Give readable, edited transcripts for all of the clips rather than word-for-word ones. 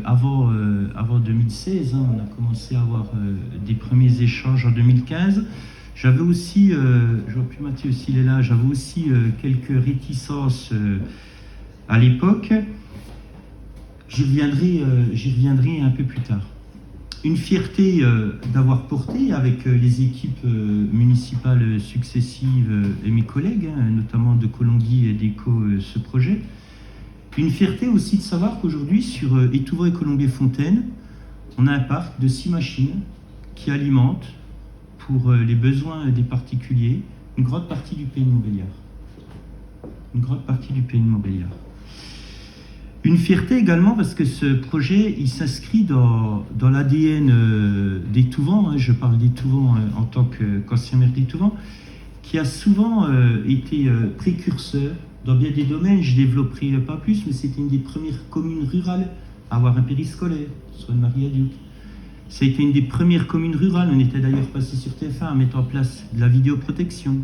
avant 2016, hein, on a commencé à avoir des premiers échanges en 2015. J'avais aussi, je vois plus Mathieu s'il est là, j'avais aussi quelques réticences à l'époque. J'y reviendrai un peu plus tard. Une fierté d'avoir porté avec les équipes municipales successives et mes collègues, hein, notamment de Colombie et d'ECO, ce projet. Une fierté aussi de savoir qu'aujourd'hui, sur Étouvant et Colombier-Fontaine, on a un parc de 6 machines qui alimentent, pour les besoins des particuliers, une grande partie du pays de Montbéliard. Une grande partie du pays de Montbéliard. Une fierté également parce que ce projet, il s'inscrit dans l'ADN d'Étouvant, hein, je parle d'Étouvant en tant qu'ancien maire d'Étouvant, qui a souvent été précurseur dans bien des domaines. Je ne développerai pas plus, mais c'était une des premières communes rurales à avoir un périscolaire, soit de Marie-Aduc. Ça a été une des premières communes rurales, on était d'ailleurs passé sur TF1 à mettre en place de la vidéoprotection.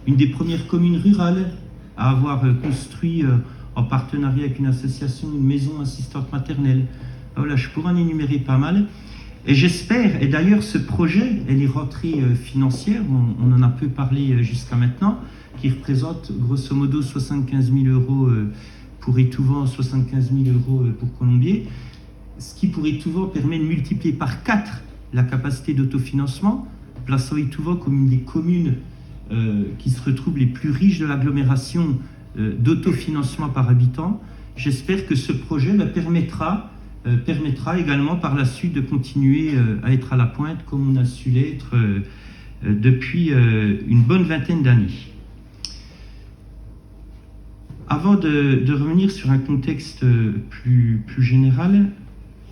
Une des premières communes rurales à avoir construit en partenariat avec une association, une maison assistante maternelle. Voilà, je pourrais en énumérer pas mal. Et j'espère, et d'ailleurs ce projet et les rentrées financières, on en a peu parlé jusqu'à maintenant, qui représente grosso modo 75 000 euros pour Étouvant, 75 000 euros pour Colombier, ce qui pour Étouvant permet de multiplier par 4 la capacité d'autofinancement, plaçant Étouvant comme une des communes qui se retrouvent les plus riches de l'agglomération d'autofinancement par habitant. J'espère que ce projet permettra également par la suite de continuer à être à la pointe comme on a su l'être depuis une bonne vingtaine d'années. Avant de revenir sur un contexte plus général,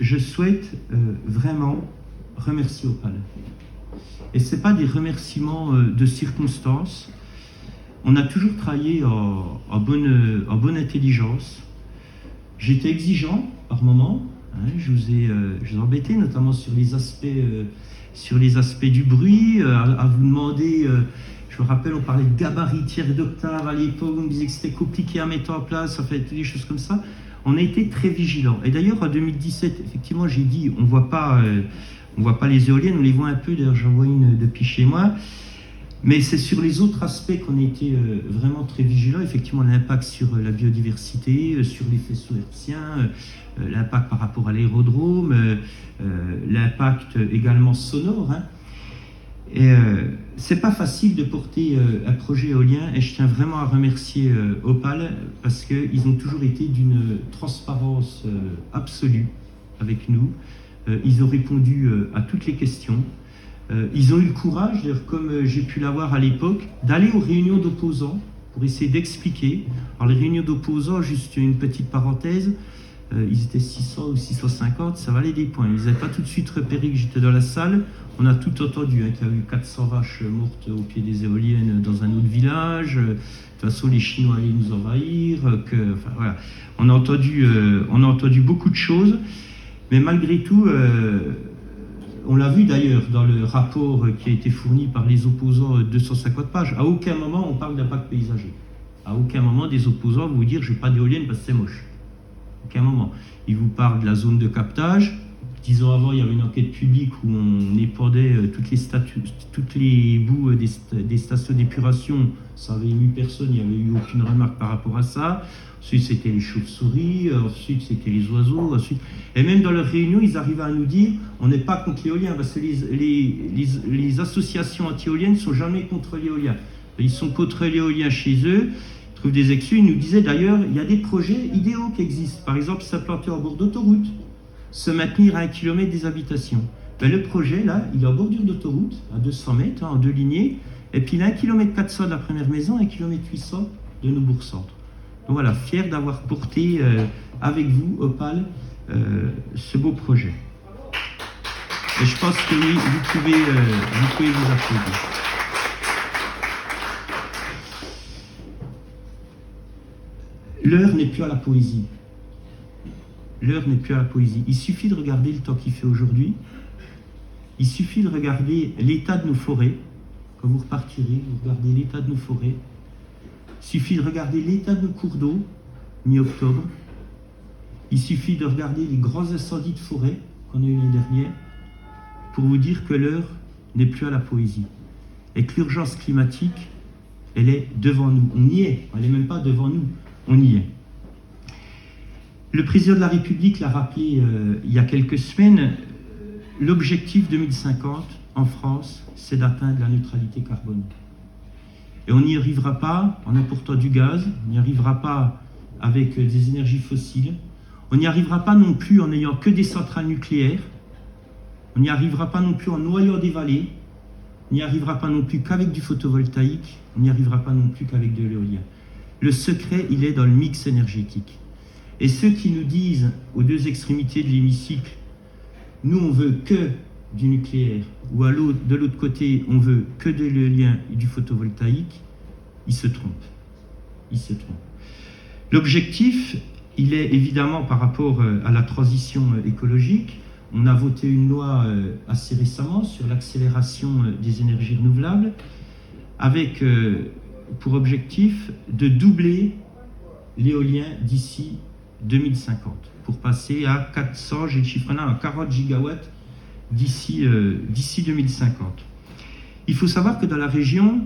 je souhaite vraiment remercier Opal. Et ce n'est pas des remerciements de circonstances. On a toujours travaillé en bonne intelligence. J'étais exigeant par moments. Hein, je vous ai embêté, notamment sur les aspects du bruit, à vous demander. Je me rappelle, on parlait de gabaritière d'octave à l'époque. On me disait que c'était compliqué à mettre en place. En fait, des choses comme ça. On a été très vigilants. Et d'ailleurs, en 2017, effectivement, j'ai dit, on voit pas les éoliennes. On les voit un peu. D'ailleurs, j'en vois une depuis chez moi. Mais c'est sur les autres aspects qu'on a été vraiment très vigilants. Effectivement, l'impact sur la biodiversité, sur les faisceaux hertziens, l'impact par rapport à l'aérodrome, l'impact également sonore. Hein. Et c'est pas facile de porter un projet éolien. Et je tiens vraiment à remercier Opal parce qu'ils ont toujours été d'une transparence absolue avec nous. Ils ont répondu à toutes les questions. Ils ont eu le courage, comme j'ai pu l'avoir à l'époque, d'aller aux réunions d'opposants pour essayer d'expliquer. Alors les réunions d'opposants, juste une petite parenthèse, ils étaient 600 ou 650, ça valait des points. Ils n'avaient pas tout de suite repéré que j'étais dans la salle. On a tout entendu, hein, qu'il y a eu 400 vaches mortes au pied des éoliennes dans un autre village. De toute façon, les Chinois allaient nous envahir. Enfin, voilà. On a entendu beaucoup de choses, mais malgré tout... on l'a vu d'ailleurs dans le rapport qui a été fourni par les opposants, 250 pages. À aucun moment on parle d'impact paysager. À aucun moment des opposants vont vous dire je ne veux pas d'éolienne parce que c'est moche. À aucun moment. Ils vous parlent de la zone de captage. 10 ans avant, il y avait une enquête publique où on épandait toutes les boues des stations d'épuration. Ça n'avait ému personne, il n'y avait eu aucune remarque par rapport à ça. Ensuite, c'était les chauves-souris, ensuite, c'était les oiseaux. Ensuite... Et même dans leurs réunions, ils arrivaient à nous dire on n'est pas contre l'éolien, parce que les associations anti-éoliennes ne sont jamais contre l'éolien. Ils sont contre l'éolien chez eux, ils trouvent des excuses. Ils nous disaient d'ailleurs il y a des projets idéaux qui existent. Par exemple, s'implanter en bord d'autoroute, se maintenir à 1 km des habitations. Ben, le projet, là, il est en bordure d'autoroute, à 200 mètres, hein, en 2 lignées, et puis il a 1 km 400 de la première maison, 1 km 800 de nos bourgs-centres. Donc voilà, fier d'avoir porté avec vous, Opal, ce beau projet. Et je pense que oui, vous pouvez vous applaudir. L'heure n'est plus à la poésie. L'heure n'est plus à la poésie. Il suffit de regarder le temps qu'il fait aujourd'hui. Il suffit de regarder l'état de nos forêts. Quand vous repartirez, vous regardez l'état de nos forêts. Il suffit de regarder l'état de nos cours d'eau, mi-octobre. Il suffit de regarder les grands incendies de forêt qu'on a eu l'année dernière pour vous dire que l'heure n'est plus à la poésie. Et que l'urgence climatique, elle est devant nous. On y est. Elle n'est même pas devant nous. On y est. Le président de la République l'a rappelé il y a quelques semaines. L'objectif 2050 en France, c'est d'atteindre la neutralité carbone. Et on n'y arrivera pas en important du gaz, on n'y arrivera pas avec des énergies fossiles, on n'y arrivera pas non plus en n'ayant que des centrales nucléaires, on n'y arrivera pas non plus en noyant des vallées, on n'y arrivera pas non plus qu'avec du photovoltaïque, on n'y arrivera pas non plus qu'avec de l'éolien. Le secret, il est dans le mix énergétique. Et ceux qui nous disent aux deux extrémités de l'hémicycle, nous on veut que du nucléaire, ou de l'autre côté on veut que de l'éolien et du photovoltaïque, ils se trompent. Ils se trompent. L'objectif, il est évidemment par rapport à la transition écologique. On a voté une loi assez récemment sur l'accélération des énergies renouvelables, avec pour objectif de doubler l'éolien d'ici 2050, pour passer à 400, j'ai le chiffre là, à 40 gigawatts d'ici 2050. Il faut savoir que dans la région,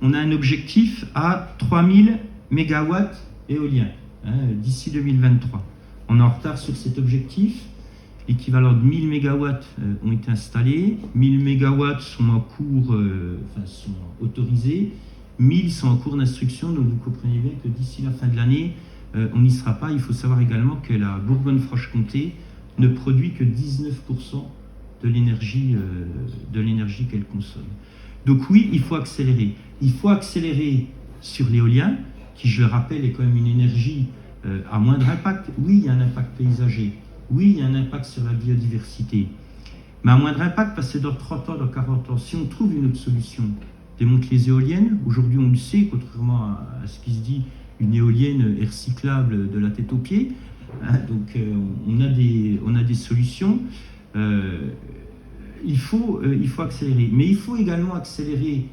on a un objectif à 3000 mégawatts éoliens d'ici 2023. On est en retard sur cet objectif. L'équivalent de 1000 mégawatts ont été installés. 1000 mégawatts sont en cours, sont autorisés. 1000 sont en cours d'instruction, donc vous comprenez bien que d'ici la fin de l'année, on n'y sera pas. Il faut savoir également que la Bourgogne-Franche-Comté ne produit que 19% de l'énergie qu'elle consomme. Donc oui, il faut accélérer. Il faut accélérer sur l'éolien, qui, je le rappelle, est quand même une énergie à moindre impact. Oui, il y a un impact paysager. Oui, il y a un impact sur la biodiversité. Mais à moindre impact, parce que dans 30 ans, dans 40 ans, si on trouve une autre solution, démontre les éoliennes, aujourd'hui on le sait, contrairement à ce qui se dit, une éolienne est recyclable de la tête aux pieds. Donc on a des solutions. Il faut accélérer. Mais il faut également accélérer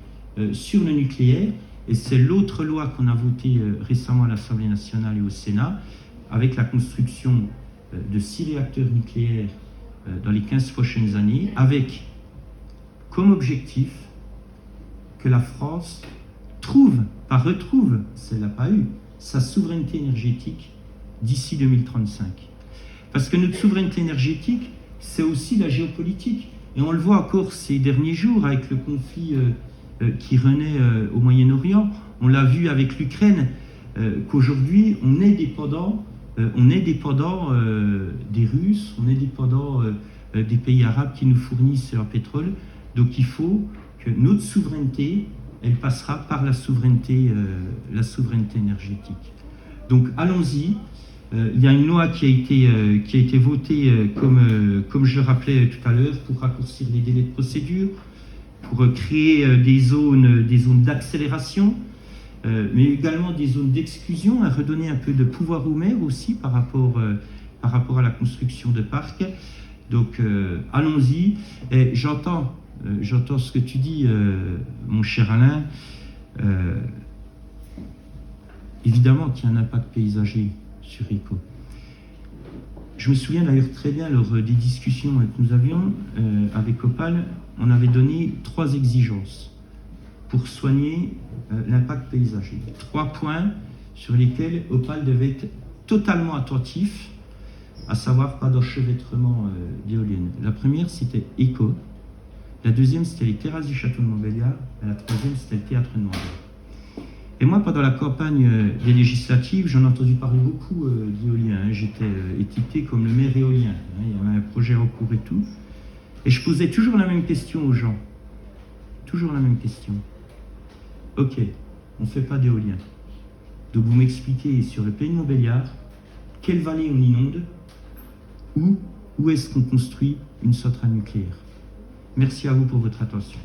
sur le nucléaire. Et c'est l'autre loi qu'on a votée récemment à l'Assemblée nationale et au Sénat, avec la construction de 6 réacteurs nucléaires dans les 15 prochaines années, avec comme objectif que la France retrouve, si elle n'a pas eu, sa souveraineté énergétique d'ici 2035. Parce que notre souveraineté énergétique, c'est aussi la géopolitique. Et on le voit encore ces derniers jours avec le conflit qui renaît au Moyen-Orient. On l'a vu avec l'Ukraine, qu'aujourd'hui, on est dépendant des Russes, on est dépendant des pays arabes qui nous fournissent leur pétrole. Donc il faut que notre souveraineté, elle passera par la souveraineté énergétique. Donc allons-y. Il y a une loi qui a été votée, comme je le rappelais tout à l'heure, pour raccourcir les délais de procédure, pour créer des zones d'accélération, mais également des zones d'exclusion, à redonner un peu de pouvoir aux maires aussi par rapport à la construction de parcs. Donc allons-y. Et j'entends ce que tu dis, mon cher Alain. Évidemment qu'il y a un impact paysager sur ECO. Je me souviens d'ailleurs très bien, lors des discussions que nous avions avec Opal, on avait donné 3 exigences pour soigner l'impact paysager. 3 points sur lesquels Opal devait être totalement attentif, à savoir pas d'enchevêtrement d'éoliennes. La première, c'était ECO. La deuxième, c'était les terrasses du château de Montbéliard. Et la troisième, c'était le théâtre de Montbéliard. Et moi, pendant la campagne des législatives, j'en ai entendu parler beaucoup d'éolien. J'étais étiqueté comme le maire éolien. Il y avait un projet en cours et tout. Et je posais toujours la même question aux gens. Toujours la même question. Ok, on ne fait pas d'éolien. Donc vous m'expliquez sur le pays de Montbéliard, quelle vallée on inonde, où est-ce qu'on construit une centrale nucléaire. Merci à vous pour votre attention.